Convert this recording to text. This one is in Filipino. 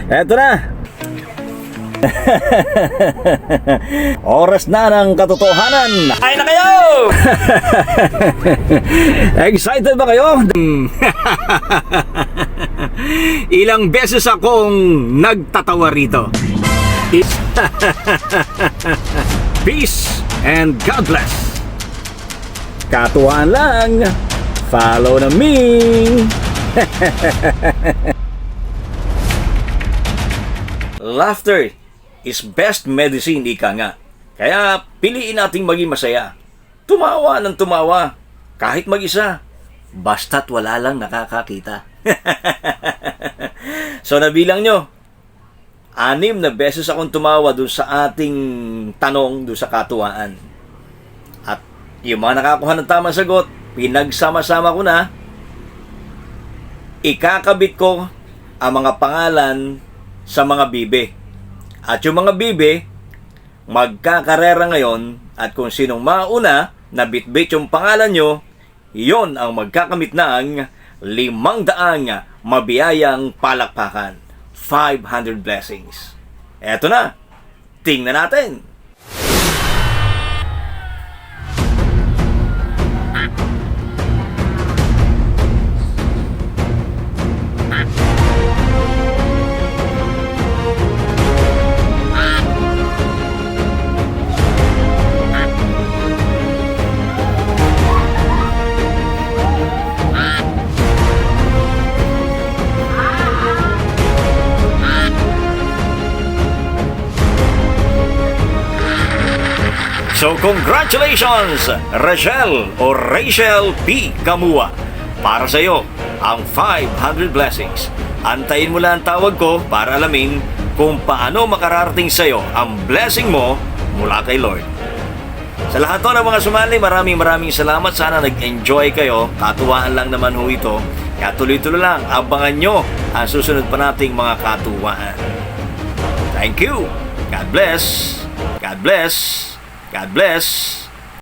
Eto na. Oras na ng katotohanan. Ay na kayo! Excited ba kayo? Ilang beses akong nagtatawa rito. Peace and God bless. Katuwaan lang. Follow na me. Laughter is best medicine, ika nga. Kaya piliin nating maging masaya. Tumawa ng tumawa. Kahit mag-isa. Basta't wala lang nakakakita. So nabilang nyo, 6 na beses akong tumawa dun sa ating tanong dun sa katuwaan. At yung mga nakakuha ng tamang sagot, pinagsama-sama ko na. Ikakabit ko ang mga pangalan sa mga bibe. At yung mga bibe, magkakarera ngayon at kung sinong mauna na bitbit yung pangalan nyo, yon ang magkakamit ng 500 mabiyayang palakpakan. 500 blessings. Eto na. Tingnan natin. So congratulations, Rachel o Rachel P. Gamua. Para sa iyo, ang 500 blessings. Antayin mo lang ang tawag ko para alamin kung paano makararating sa iyo ang blessing mo mula kay Lord. Sa lahat ng mga sumali, maraming salamat. Sana nag-enjoy kayo. Katuwaan lang naman ho ito. Kaya tuloy-tuloy lang, abangan nyo ang susunod pa nating mga katuwaan. Thank you. God bless. God bless. God bless.